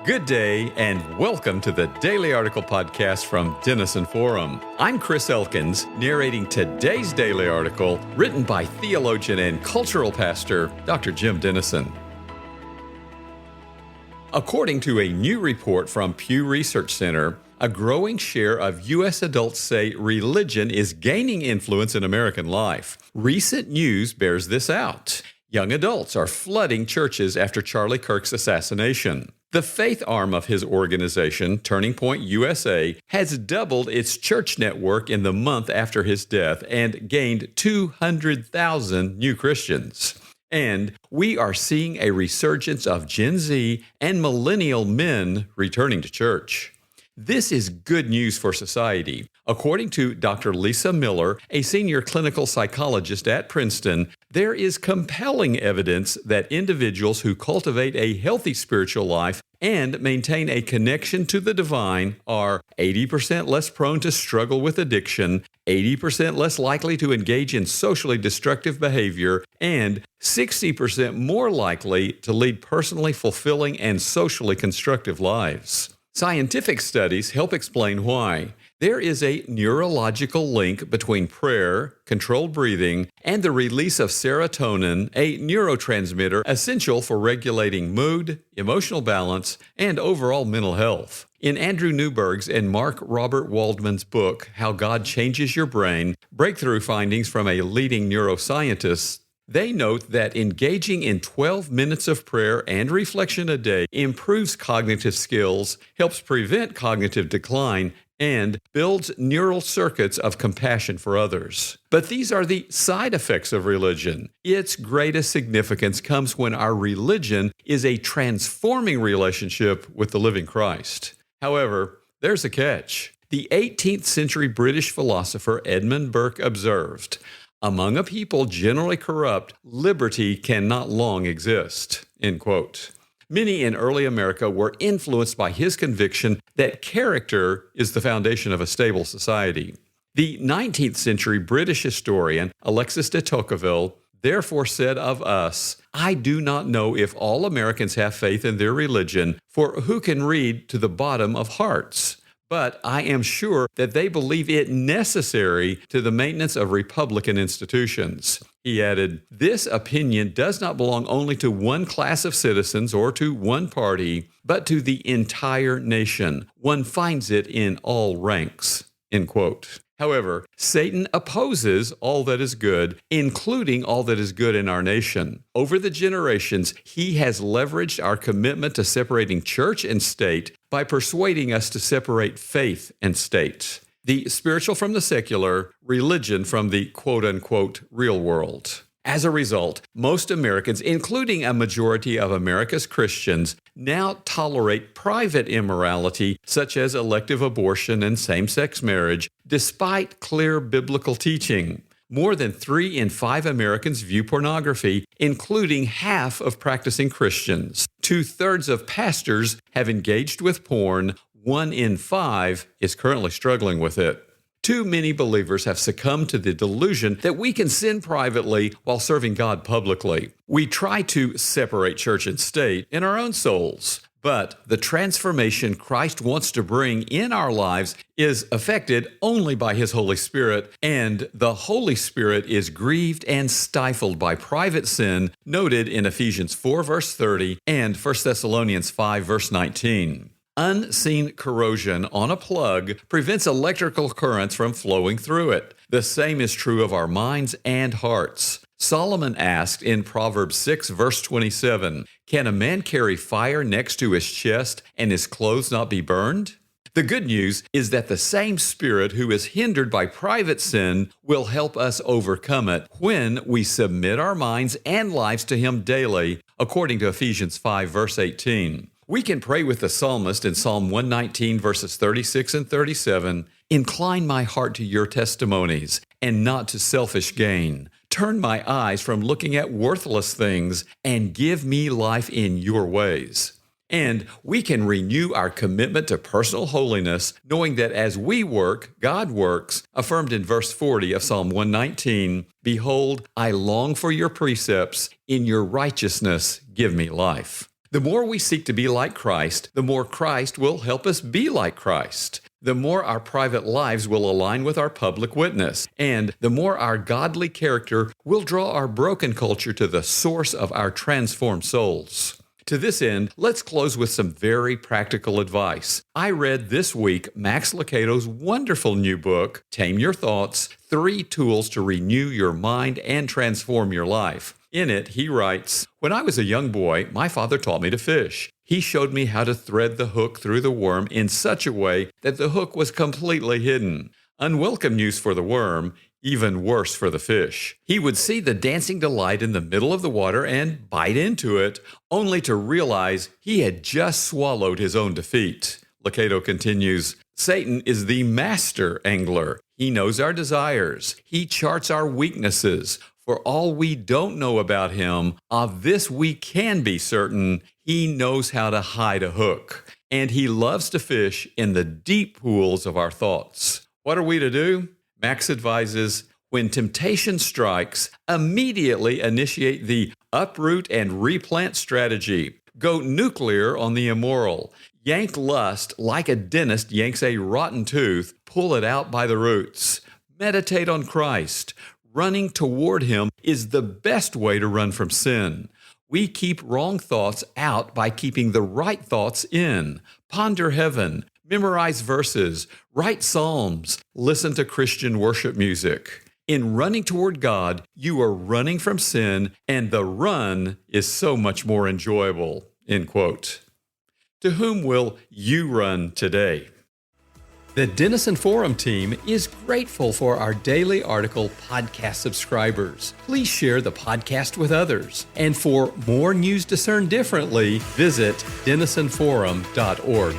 Good day, and welcome to the Daily Article Podcast from Denison Forum. I'm Chris Elkins, narrating today's Daily Article, written by theologian and cultural pastor, Dr. Jim Denison. According to a new report from Pew Research Center, a growing share of U.S. adults say religion is gaining influence in American life. Recent news bears this out. Young adults are flooding churches after Charlie Kirk's assassination. The faith arm of his organization, Turning Point USA, has doubled its church network in the month after his death and gained 200,000 new Christians. And we are seeing a resurgence of Gen Z and millennial men returning to church. This is good news for society. According to Dr. Lisa Miller, a senior clinical psychologist at Princeton, there is compelling evidence that individuals who cultivate a healthy spiritual life and maintain a connection to the divine are 80% less prone to struggle with addiction, 80% less likely to engage in socially destructive behavior, and 60% more likely to lead personally fulfilling and socially constructive lives. Scientific studies help explain why. There is a neurological link between prayer, controlled breathing, and the release of serotonin, a neurotransmitter essential for regulating mood, emotional balance, and overall mental health. In Andrew Newberg's and Mark Robert Waldman's book, How God Changes Your Brain, Breakthrough Findings from a Leading Neuroscientist, they note that engaging in 12 minutes of prayer and reflection a day improves cognitive skills, helps prevent cognitive decline, and builds neural circuits of compassion for others. But these are the side effects of religion. Its greatest significance comes when our religion is a transforming relationship with the living Christ. However, there's a catch. The 18th century British philosopher Edmund Burke observed, "Among a people generally corrupt, liberty cannot long exist." End quote. Many in early America were influenced by his conviction that character is the foundation of a stable society. The 19th century British historian Alexis de Tocqueville therefore said of us, "I do not know if all Americans have faith in their religion, for who can read to the bottom of hearts? But I am sure that they believe it necessary to the maintenance of republican institutions." He added, "This opinion does not belong only to one class of citizens or to one party, but to the entire nation. One finds it in all ranks." End quote. However, Satan opposes all that is good, including all that is good in our nation. Over the generations, he has leveraged our commitment to separating church and state by persuading us to separate faith and state, the spiritual from the secular, religion from the quote-unquote real world. As a result, most Americans, including a majority of America's Christians, now tolerate private immorality such as elective abortion and same-sex marriage, despite clear biblical teaching. More than 3 in 5 Americans view pornography, including half of practicing Christians. 2/3 of pastors have engaged with porn. 1 in 5 is currently struggling with it. Too many believers have succumbed to the delusion that we can sin privately while serving God publicly. We try to separate church and state in our own souls, but the transformation Christ wants to bring in our lives is affected only by His Holy Spirit, and the Holy Spirit is grieved and stifled by private sin, noted in Ephesians 4, verse 30, and 1 Thessalonians 5, verse 19. Unseen corrosion on a plug prevents electrical currents from flowing through it. The same is true of our minds and hearts. Solomon asked in Proverbs 6, verse 27, "Can a man carry fire next to his chest and his clothes not be burned?" The good news is that the same Spirit who is hindered by private sin will help us overcome it when we submit our minds and lives to Him daily, according to Ephesians 5, verse 18. We can pray with the psalmist in Psalm 119, verses 36 and 37, "Incline my heart to your testimonies and not to selfish gain. Turn my eyes from looking at worthless things and give me life in your ways." And we can renew our commitment to personal holiness, knowing that as we work, God works, affirmed in verse 40 of Psalm 119, "Behold, I long for your precepts. In your righteousness, give me life." The more we seek to be like Christ, the more Christ will help us be like Christ. The more our private lives will align with our public witness, and the more our godly character will draw our broken culture to the source of our transformed souls. To this end, let's close with some very practical advice. I read this week Max Lucado's wonderful new book, Tame Your Thoughts: 3 Tools to Renew Your Mind and Transform Your Life. In it, he writes, "When I was a young boy, my father taught me to fish. He showed me how to thread the hook through the worm in such a way that the hook was completely hidden. Unwelcome news for the worm, even worse for the fish. He would see the dancing delight in the middle of the water and bite into it, only to realize he had just swallowed his own defeat." Lucado continues, "Satan is the master angler. He knows our desires. He charts our weaknesses. For all we don't know about him, of this we can be certain: he knows how to hide a hook. And he loves to fish in the deep pools of our thoughts." What are we to do? Max advises, when temptation strikes, immediately initiate the uproot and replant strategy. Go nuclear on the immoral. Yank lust like a dentist yanks a rotten tooth. Pull it out by the roots. Meditate on Christ. Running toward him is the best way to run from sin. We keep wrong thoughts out by keeping the right thoughts in. Ponder heaven. Memorize verses. Write psalms. Listen to Christian worship music. In running toward God, you are running from sin, and the run is so much more enjoyable. End quote. To whom will you run today? The Denison Forum team is grateful for our daily article podcast subscribers. Please share the podcast with others. And for more news discerned differently, visit denisonforum.org.